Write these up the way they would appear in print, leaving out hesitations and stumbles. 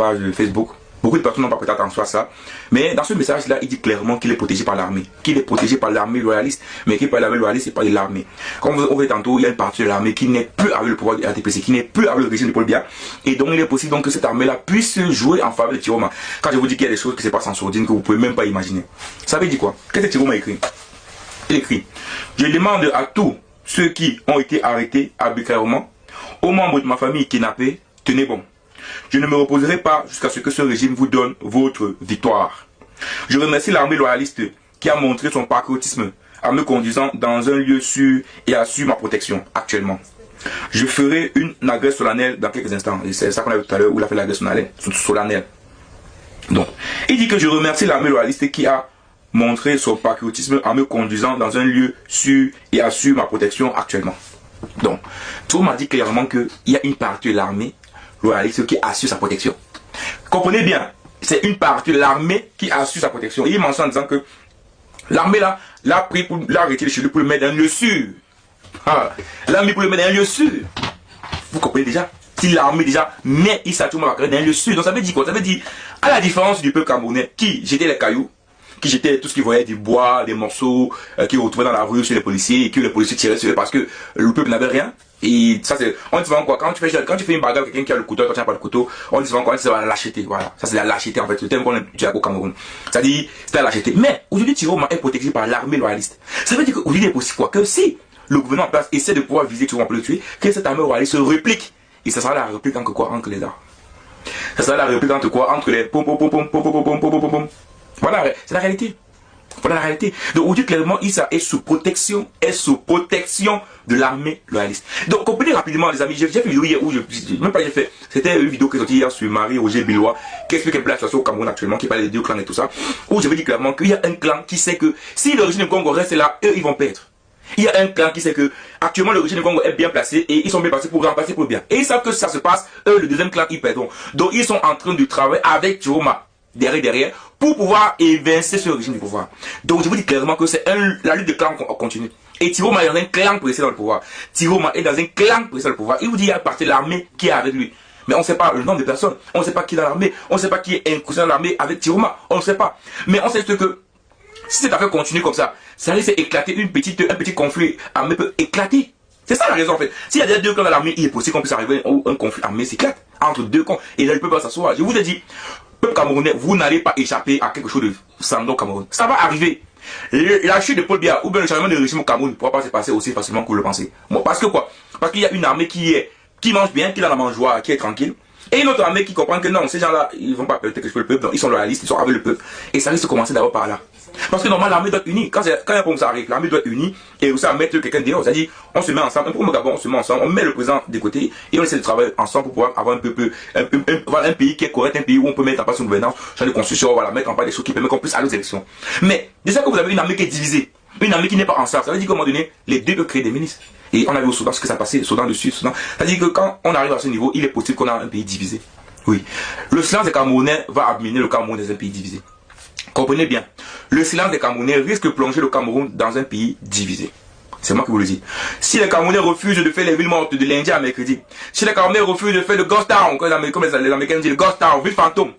page Facebook. Beaucoup de personnes n'ont pas prêté attention à ça. Mais dans ce message-là, il dit clairement qu'il est protégé par l'armée. Qu'il est protégé par l'armée loyaliste. Mais qu'il n'est pas l'armée loyaliste, c'est pas de l'armée. Comme on voit tantôt, il y a une partie de l'armée qui n'est plus avec le pouvoir du RTPC, qui n'est plus avec le régime de Paul Biya. Et donc, il est possible donc que cette armée-là puisse jouer en faveur de Tiroma. Quand je vous dis qu'il y a des choses qui se passent en sourdine que vous ne pouvez même pas imaginer. Ça veut dire quoi? Qu'est-ce que Tiroma écrit? Il écrit: je demande à tous ceux qui ont été arrêtés arbitrairement, aux membres de ma famille kidnappés, tenez bon. Je ne me reposerai pas jusqu'à ce que ce régime vous donne votre victoire. Je remercie l'armée loyaliste qui a montré son patriotisme en me conduisant dans un lieu sûr et assure ma protection actuellement. Je ferai une agresse solennelle dans quelques instants. Et c'est ça qu'on a vu tout à l'heure où il a fait l'agresse solennelle. Donc, il dit que je remercie l'armée loyaliste qui a montré son patriotisme en me conduisant dans un lieu sûr et assure ma protection actuellement. Donc, tout m'a dit clairement qu'il y a une partie de l'armée loyaliste qui assure sa protection. Comprenez bien, c'est une partie de l'armée qui assure sa protection. Et il mentionne en disant que l'armée là, l'a pris pour l'arrêter chez lui pour le mettre dans un lieu sûr. Ah, l'a mis pour le mettre dans un lieu sûr. Vous comprenez déjà? Si l'armée déjà met Issa Touma dans un lieu sûr, donc ça veut dire quoi? Ça veut dire, à la différence du peuple camerounais qui jetait les cailloux, qui jetait tout ce qu'ils voyaient, du bois, des morceaux, qui retrouvaient dans la rue chez les policiers, et que les policiers tiraient sur eux parce que le peuple n'avait rien. Et ça c'est, on dit souvent quoi, quand tu fais une bagarre avec quelqu'un qui a le couteau, toi tu n'as pas le couteau, on dit souvent quoi, c'est la lâcheté, voilà. Ça c'est la lâcheté en fait, le terme qu'on utilise au Cameroun. Ça dit, c'est la lâcheté. Mais, aujourd'hui, Tiroma est protégé par l'armée loyaliste. Ça veut dire qu'aujourd'hui, il est possible quoi, que si le gouvernement en place essaie de pouvoir viser Tiroma pour le tuer, que cette armée loyaliste se réplique. Et ça sera la réplique entre quoi? Entre les arts. Ça sera la réplique entre quoi? Entre les pom pom pom pom pom pom pom pom pom pom. Voilà, c'est la réalité. Voilà la réalité. Donc aujourd'hui clairement, Issa est sous protection de l'armée loyaliste. Donc comprenez rapidement les amis, j'ai fait une vidéo hier où même pas j'ai fait, c'était une vidéo qui est sortie hier sur Marie-Roger Billois, qui explique un peu la situation au Cameroun actuellement, qui parle des deux clans et tout ça, où j'avais dit clairement qu'il y a un clan qui sait que si le régime du Congo reste là, eux ils vont perdre. Il y a un clan qui sait que actuellement le régime du Congo est bien placé et ils sont bien placés pour remplacer pour bien. Et ils savent que si ça se passe, eux le deuxième clan ils perdront. Donc ils sont en train de travailler avec Tiroma derrière pour pouvoir évincer ce régime du pouvoir. Donc je vous dis clairement que c'est la lutte de clans continue. Et Tiroma est dans un clan pressé dans le pouvoir. Tiroma est dans un clan pressé dans le pouvoir. Il vous dit qu'il y a une partie de l'armée qui est avec lui. Mais on ne sait pas le nombre de personnes. On ne sait pas qui est dans l'armée. On ne sait pas qui est incrusté dans l'armée avec Tiroma. On ne sait pas. Mais on sait juste que si cette affaire continue comme ça risque d'éclater un petit conflit armé peut éclater. C'est ça la raison en fait. S'il y a deux clans dans l'armée, il est possible qu'on puisse arriver à un conflit armé s'éclate entre deux camps. Et là, le peuple va s'asseoir. Je vous ai dit, peuple camerounais, vous n'allez pas échapper à quelque chose de sans au Cameroun. Ça va arriver. La chute de Paul Biya ou bien le changement de régime au Cameroun ne pourra pas se passer aussi facilement que vous le pensez. Bon, parce que quoi? Parce qu'il y a une armée qui mange bien, qui est dans la mangeoire, qui est tranquille. Et une autre armée qui comprend que non, ces gens-là, ils vont pas perdre quelque chose le peuple, donc ils sont loyalistes, ils sont avec le peuple. Et ça risque de commencer d'abord par là. Parce que normalement, l'armée doit être unie. Quand un problème ça arrive, l'armée doit être unie et aussi à mettre quelqu'un dehors. C'est-à-dire, on se met ensemble, un problème au Gabon, on se met ensemble, on met le président des côtés et on essaie de travailler ensemble pour pouvoir avoir un pays qui est correct, un pays où on peut mettre en place une gouvernance, changer de constitution, voilà, mettre en place des choses qui permettent qu'on puisse aller aux élections. Mais, déjà que vous avez une armée qui est divisée, une armée qui n'est pas ensemble, ça veut dire qu'à un moment donné, les deux peuvent créer des ministres. Et on a vu au Soudan ce que ça passait, Soudan du Sud, Soudan. C'est-à-dire que quand on arrive à ce niveau, il est possible qu'on a un pays divisé. Oui. Le silence des Camerounais va amener le Cameroun dans un pays divisé. Comprenez bien. Le silence des Camerounais risque de plonger le Cameroun dans un pays divisé. C'est moi qui vous le dis. Si les Camerounais refusent de faire les villes mortes de lundi à mercredi, si les Camerounais refusent de faire le ghost town, comme les Américains disent, le ghost town, ville fantôme,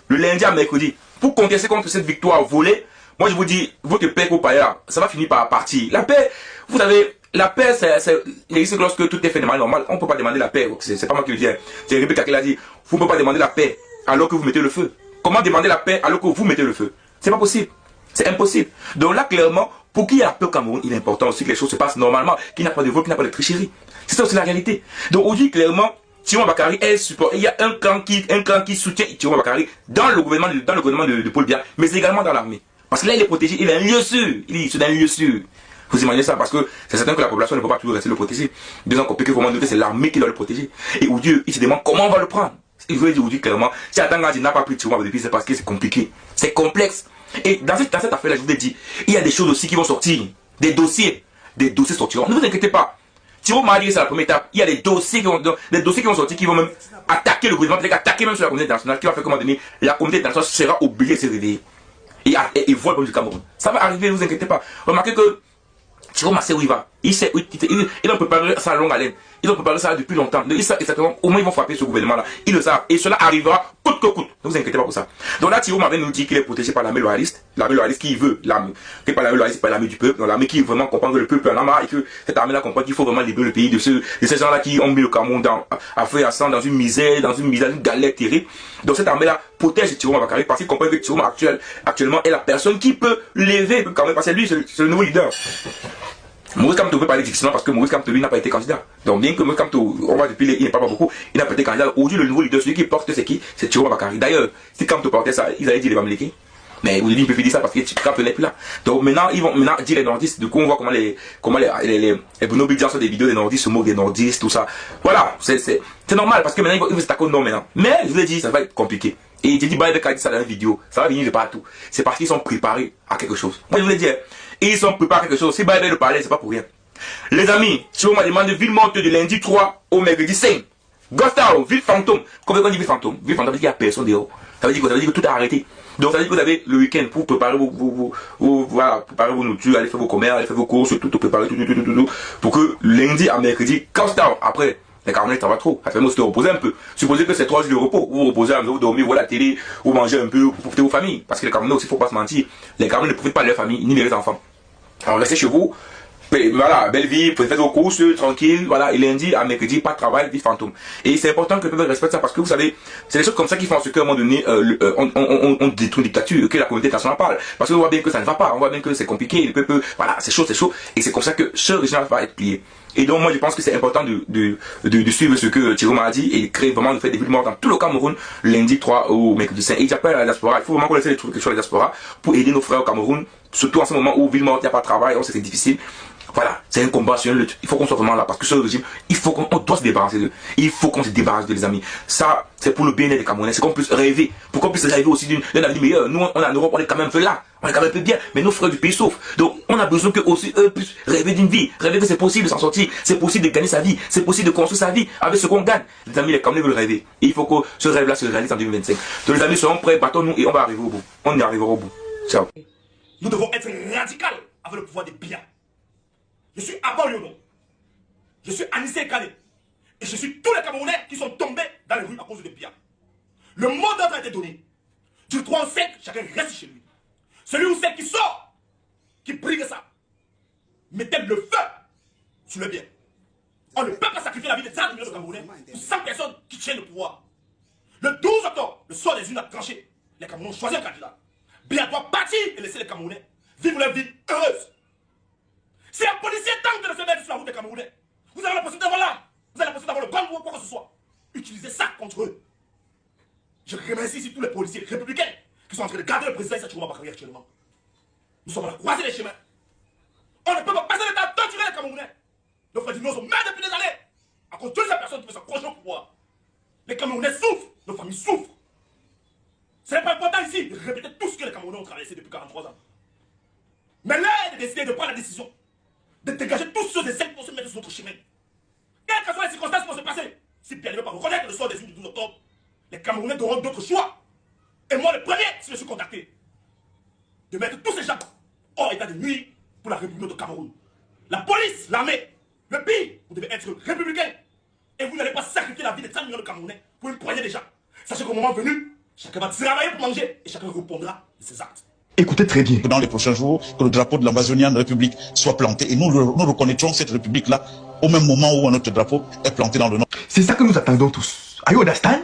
le lundi à mercredi, pour contester contre cette victoire volée, moi je vous dis, votre paix pour Paya, ça va finir par partir. La paix, vous savez, la paix, c'est lorsque tout est fait de manière normale. On ne peut pas demander la paix. C'est pas moi qui le dis. C'est Rebecca qui l'a dit. Vous ne pouvez pas demander la paix alors que vous mettez le feu. Comment demander la paix alors que vous mettez le feu? C'est pas possible. C'est impossible. Donc là, clairement, pour qu'il y ait la paix au Cameroun, il est important aussi que les choses se passent normalement, qu'il n'y a pas de vol, qu'il n'y a pas de tricherie. C'est ça aussi la réalité. Donc aujourd'hui, clairement, Tiroma Bakary est support. Il y a un clan qui soutient Tiroma Bakary dans le gouvernement de Paul Biya, mais également dans l'armée. Parce que là, il est protégé. Il est un lieu sûr. Il est dans un lieu sûr. Vous imaginez ça parce que c'est certain que la population ne peut pas toujours rester le protéger. Deux ans compliqué, vraiment, c'est l'armée qui doit le protéger. Et où Dieu, il se demande comment on va le prendre. Il veut dire aujourd'hui clairement, si Atangadi n'a pas pris Tiroma depuis, c'est parce que c'est compliqué. C'est complexe. Et dans cette affaire-là, je vous ai dit, il y a des choses aussi qui vont sortir. Des dossiers sortiront. Ne vous inquiétez pas. Tiroma a dit c'est la première étape. Il y a des dossiers qui vont sortir, qui vont même attaquer le gouvernement, peut-être attaquer même sur la communauté internationale, qui va faire comment donner, la communauté internationale sera obligée de se réveiller. Et voir le problème du Cameroun. Ça va arriver, ne vous inquiétez pas. Remarquez que Tiroma sait où il va. Ils ont préparé ça à longue haleine. Ils ont préparé ça depuis longtemps. Ils savent exactement comment ils vont frapper ce gouvernement-là. Ils le savent. Et cela arrivera coûte que coûte. Ne vous inquiétez pas pour ça. Donc là, Thierry Marvin nous dit qu'il est protégé par l'armée loyaliste. L'armée loyaliste qui veut l'armée. Qui n'est pas l'armée loyaliste, c'est pas l'armée du peuple. Donc l'armée qui vraiment comprend que le peuple en a marre et que cette armée-là comprend qu'il faut vraiment libérer le pays de ces gens-là qui ont mis le Cameroun à feu et à sang, dans une misère, une galère terrible. Donc cette armée-là protège Thierry Bakary parce qu'il comprend que Thierry actuellement est la personne qui peut lever quand même, parce que lui, c'est le nouveau leader. Maurice Kamto peut parler difficilement parce que Maurice Kamto lui n'a pas été candidat. Donc bien que Maurice Kamto, on va depuis il n'est pas beaucoup, il n'a pas été candidat. Aujourd'hui le nouveau leader, celui qui porte c'est qui? C'est Thierry Bakary. D'ailleurs, si Kamto portait ça, ils allaient dire les Bamileke. Mais aujourd'hui il ne peut plus dire ça parce que Kamto n'est plus là. Donc maintenant ils vont dire les nordistes. Du coup on voit comment les Bruno Bidian sur des vidéos des nordistes se moquent des nordistes, tout ça. Voilà, c'est normal parce que maintenant ils vont s'attaquer au nom maintenant. Mais je vous l'ai dit, ça va être compliqué. Et j'ai dit Baïdek a dit ça dans une vidéo, ça va venir de partout. C'est parce qu'ils sont préparés à quelque chose. Moi je vous l'ai dit, ils sont préparés à quelque chose. Si Baïdek le parlait, c'est pas pour rien. Les amis, si on m'a demandé ville monte de lundi 3 au mercredi 5. Gostao, ville fantôme. Comment on dit ville fantôme? Ville fantôme, ça veut dire qu'il n'y a personne dehors. Ça veut dire que tout a arrêté. Donc ça veut dire que vous avez le week-end pour préparer préparer vos nourritures, aller faire vos commerces, aller faire vos courses, tout préparer, tout, pour que lundi à mercredi, Gostao, après, les Camerounais travaillent trop. Ça fait aussi de reposer un peu. Supposez que c'est 3 jours de repos. Vous reposez, vous dormez, vous voyez la télé, vous mangez un peu, vous profitez de vos familles. Parce que les Camerounais aussi, il ne faut pas se mentir. Les Camerounais ne profitent pas de leur famille, ni de leurs enfants. Alors restez chez vous. Voilà, belle vie, vous faites vos courses, tranquille, voilà, et lundi à mercredi, pas de travail, vie fantôme. Et c'est important que le peuple respecte ça parce que vous savez, c'est des choses comme ça qui font ce qu'à un moment donné, on détruit une dictature, que la communauté internationale parle. Parce qu'on voit bien que ça ne va pas, on voit bien que c'est compliqué, le peuple, voilà, c'est chaud, et c'est comme ça que ce régime va être plié. Et donc moi je pense que c'est important de suivre ce que Thierry m'a dit et créer vraiment de faire des villes mortes dans tout le Cameroun lundi 3 au mercredi 5. Et j'appelle à la diaspora, il faut vraiment qu'on essaie de trouver quelque chose à la diaspora pour aider nos frères au Cameroun, surtout en ce moment où ville morte, il n'y a pas de travail, on sait que c'est difficile. Voilà, c'est un combat, c'est une lutte. Il faut qu'on soit vraiment là parce que ce régime, il faut qu'on doit se débarrasser d'eux. Il faut qu'on se débarrasse d'eux, les amis. Ça, c'est pour le bien-être des Camerounais. C'est qu'on puisse rêver. Pour qu'on puisse rêver aussi d'un avenir meilleur. Nous, on est en Europe, on est quand même un peu là. On est quand même un peu bien. Mais nos frères du pays souffrent. Donc, on a besoin qu'eux aussi, eux puissent rêver d'une vie. Rêver que c'est possible de s'en sortir. C'est possible de gagner sa vie. C'est possible de construire sa vie avec ce qu'on gagne. Les amis, les Camerounais veulent rêver. Et il faut que ce rêve-là se réalise en 2025. Donc, les amis seront prêts, battons-nous et on va arriver au bout. On y arrivera au bout. Ciao. Nous devons être radicaux avec le pouvoir des biens. Je suis Abba Lyono. Je suis Anissé Kane. Et je suis tous les Camerounais qui sont tombés dans les rues à cause de Bia. Le mot d'ordre a été donné. Du 3 au 5, chacun reste chez lui. Celui ou celle qui sort, qui brigue ça, mettez le feu sur le bien. On ne peut pas sacrifier la vie de 30 millions de Camerounais pour 100 personnes qui tiennent le pouvoir. Le 12 octobre, le soir des urnes a tranché. Les Camerounais ont choisi un candidat. Bia doit partir et laisser les Camerounais vivre leur vie heureuse. Si un policier tente de se mettre sur la route des Camerounais, vous avez la possibilité d'avoir là. Vous avez la possibilité d'avoir le bambou ou quoi que ce soit. Utilisez ça contre eux. Je remercie ici tous les policiers républicains qui sont en train de garder le président Thierry Bakary actuellement. Nous sommes à la croisée des chemins. On ne peut pas passer le temps à torturer les Camerounais. Nos frères sont morts depuis des années. À cause de ces personnes qui veulent s'accrocher au pouvoir. Les Camerounais souffrent, nos familles souffrent. Ce n'est pas important ici de répéter tout ce que les Camerounais ont traversé depuis 43 ans. Mais là, il est décidé de prendre la décision de dégager tous ceux et celles qui vont se mettre sur notre chemin. Quelles que soient les circonstances qui vont se passer, si Pierre ne veut pas reconnaître le sort des urnes du 12 octobre, les Camerounais auront d'autres choix. Et moi, le premier, si je suis contacté, de mettre tous ces gens hors état de nuire pour la République de Cameroun. La police, l'armée, le pays, vous devez être républicain. Et vous n'allez pas sacrifier la vie de 30 millions de Camerounais pour une poignée de gens. Sachez qu'au moment venu, chacun va travailler pour manger et chacun répondra de ses actes. Écoutez très bien. Dans les prochains jours, que le drapeau de l'invasionienne République soit planté et nous reconnaîtrons cette République-là au même moment où notre drapeau est planté dans le nord. C'est ça que nous attendons tous. Are you understand?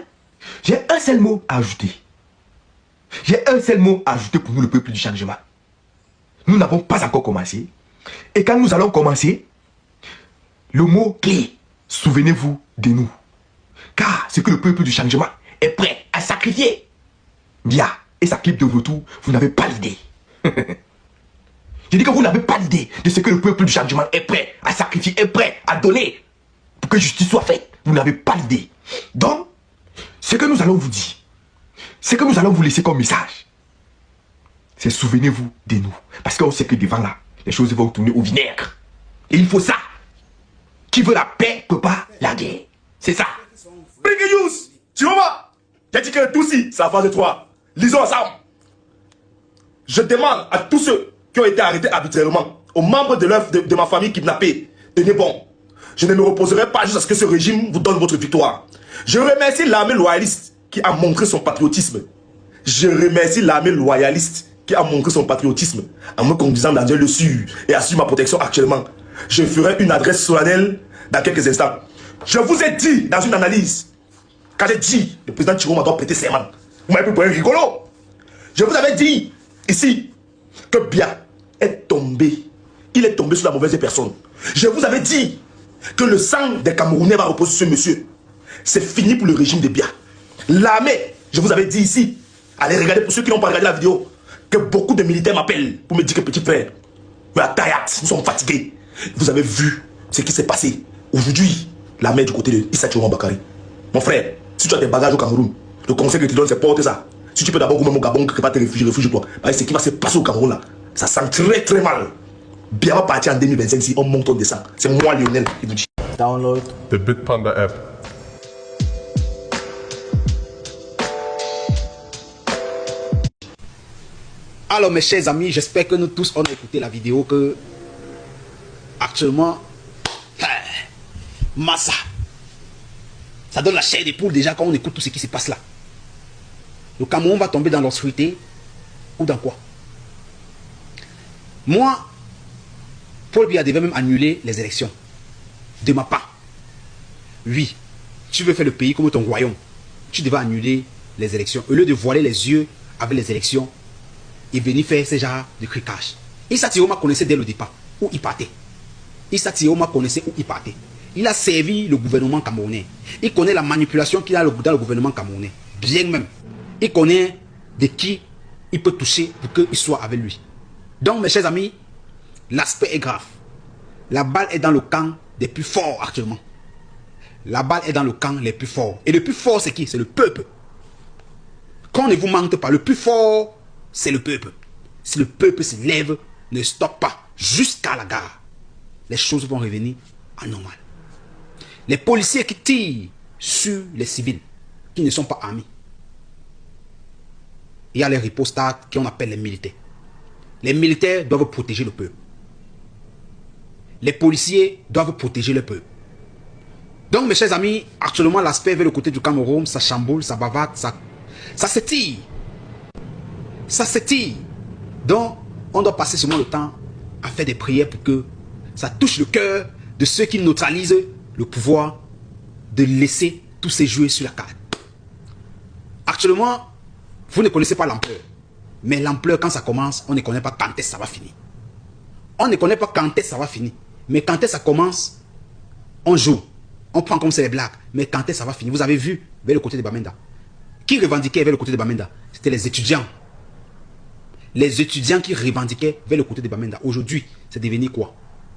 J'ai un seul mot à ajouter. J'ai un seul mot à ajouter pour nous, le peuple du changement. Nous n'avons pas encore commencé. Et quand nous allons commencer, le mot clé, souvenez-vous de nous. Car c'est que le peuple du changement est prêt à sacrifier. Bien. Et sa clip de retour, vous n'avez pas l'idée. Je dis que vous n'avez pas l'idée de ce que le peuple du changement est prêt à sacrifier, est prêt à donner pour que justice soit faite. Vous n'avez pas l'idée. Donc, ce que nous allons vous dire, ce que nous allons vous laisser comme message, c'est souvenez-vous de nous. Parce qu'on sait que devant là, les choses vont tourner au vinaigre. Et il faut ça. Qui veut la paix peut pas la guerre. C'est ça. Breaking news. Tu vois, j'ai dit que tout ci, ça va de toi. Lisons ensemble. Je demande à tous ceux qui ont été arrêtés arbitrairement, aux membres de ma famille kidnappée, tenez bon. Je ne me reposerai pas jusqu'à ce que ce régime vous donne votre victoire. Je remercie l'armée loyaliste qui a montré son patriotisme. Je remercie l'armée loyaliste qui a montré son patriotisme en me conduisant dans un lieu sûr et assure ma protection actuellement. Je ferai une adresse solennelle dans quelques instants. Je vous ai dit dans une analyse, quand j'ai dit le président Chiroma doit prêter serment, vous m'avez pris pour un rigolo. Je vous avais dit ici que Biya est tombé. Il est tombé sur la mauvaise personne. Je vous avais dit que le sang des Camerounais va reposer sur ce monsieur. C'est fini pour le régime de Biya. L'armée, je vous avais dit ici, allez regarder pour ceux qui n'ont pas regardé la vidéo, que beaucoup de militaires m'appellent pour me dire que petit frère, la taillade, nous sommes fatigués. Vous avez vu ce qui s'est passé. Aujourd'hui, l'armée est du côté de Issa Chiroma Bakary. Mon frère, si tu as des bagages au Cameroun, le conseil que tu donnes, c'est porter ça. Si tu peux d'abord même au Gabon, que pas te réfugie-toi. Ce qui va se passer au Cameroun là, ça sent très très mal. Biya va partir en 2025 si on monte, on descend. C'est moi Lionel qui vous dit. Download the Bitpanda app. Alors mes chers amis, j'espère que nous tous on a écouté la vidéo que actuellement Massa, ça donne la chair des poules déjà quand on écoute tout ce qui se passe là. Le Cameroun va tomber dans l'obscurité ou dans quoi? Moi, Paul Biya devait même annuler les élections. De ma part. Oui, tu veux faire le pays comme ton royaume. Tu devais annuler les élections. Au lieu de voiler les yeux avec les élections et venir faire ce genre de cricage. Issa Chiroma connaissait dès le départ où il partait. Issa Chiroma connaissait où il partait. Il a servi le gouvernement camerounais. Il connaît la manipulation qu'il a dans le gouvernement camerounais. Bien même. Il connaît de qui il peut toucher pour qu'il soit avec lui. Donc mes chers amis, l'aspect est grave. La balle est dans le camp des plus forts actuellement. La balle est dans le camp les plus forts. Et le plus fort c'est qui? C'est le peuple. Qu'on ne vous mente pas, le plus fort c'est le peuple. Si le peuple se lève, ne stoppe pas jusqu'à la gare, les choses vont revenir à normal. Les policiers qui tirent sur les civils, qui ne sont pas armés, il y a les ripostats qu'on appelle les militaires. Les militaires doivent protéger le peuple. Les policiers doivent protéger le peuple. Donc mes chers amis, actuellement l'aspect vers le côté du Cameroun, ça chamboule, ça bavate, ça s'étire. Ça s'étire. Donc on doit passer seulement le temps à faire des prières pour que ça touche le cœur de ceux qui neutralisent le pouvoir de laisser tous ces jouets sur la carte. Actuellement, vous ne connaissez pas l'ampleur. Mais l'ampleur, quand ça commence, on ne connaît pas quand est-ce que ça va finir. On ne connaît pas quand est-ce que ça va finir. Mais quand est-ce que ça commence, on joue. On prend comme c'est les blagues. Mais quand est-ce que ça va finir? Vous avez vu vers le côté de Bamenda. Qui revendiquait vers le côté de Bamenda? C'était les étudiants. Les étudiants qui revendiquaient vers le côté de Bamenda. Aujourd'hui, c'est devenu quoi?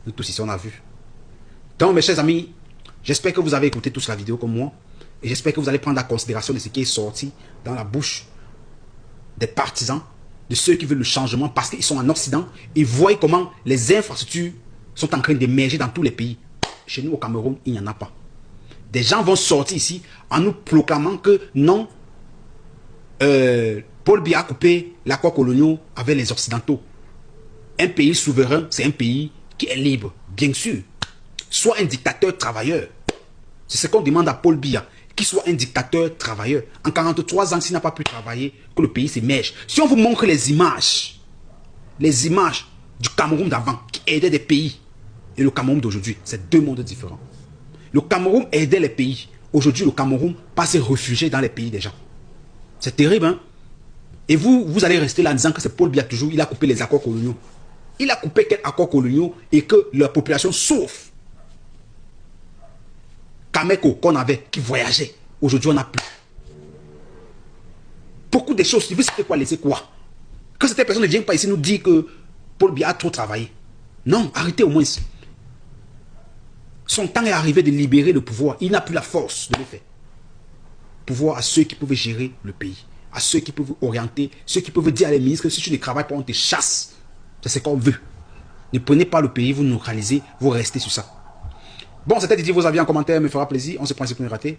Nous tous ici, on a vu. Donc, mes chers amis, j'espère que vous avez écouté toute la vidéo comme moi. Et j'espère que vous allez prendre en considération de ce qui est sorti dans la bouche des partisans, de ceux qui veulent le changement parce qu'ils sont en Occident. Ils voient comment les infrastructures sont en train d'émerger dans tous les pays. Chez nous, au Cameroun, il n'y en a pas. Des gens vont sortir ici en nous proclamant que non, Paul Biya a coupé l'accord colonial avec les Occidentaux. Un pays souverain, c'est un pays qui est libre, bien sûr. Soit un dictateur travailleur. C'est ce qu'on demande à Paul Biya, qu'il soit un dictateur travailleur. En 43 ans, s'il n'a pas pu travailler, que le pays s'émerge. Si on vous montre les images du Cameroun d'avant, qui aidait des pays, et le Cameroun d'aujourd'hui, c'est deux mondes différents. Le Cameroun aidait les pays. Aujourd'hui, le Cameroun passe réfugié dans les pays des gens. C'est terrible, hein? Et vous allez rester là en disant que c'est Paul Biya toujours, il a coupé les accords coloniaux. Il a coupé quelques accords coloniaux et que la population souffre. Kameko qu'on avait, qui voyageait, aujourd'hui on n'a plus. Beaucoup de choses, vous savez quoi, laisser quoi? Que cette personne ne vienne pas ici nous dire que Paul Biya a trop travaillé. Non, arrêtez au moins. Son temps est arrivé de libérer le pouvoir. Il n'a plus la force de le faire. Pouvoir à ceux qui peuvent gérer le pays, à ceux qui peuvent orienter, ceux qui peuvent dire à les ministres que si tu ne travailles pas, on te chasse. C'est ce qu'on veut. Ne prenez pas le pays, vous neutralisez, vous restez sur ça. Bon, c'était Didier, vos avis en commentaire, me fera plaisir. On se prend ce pour rater.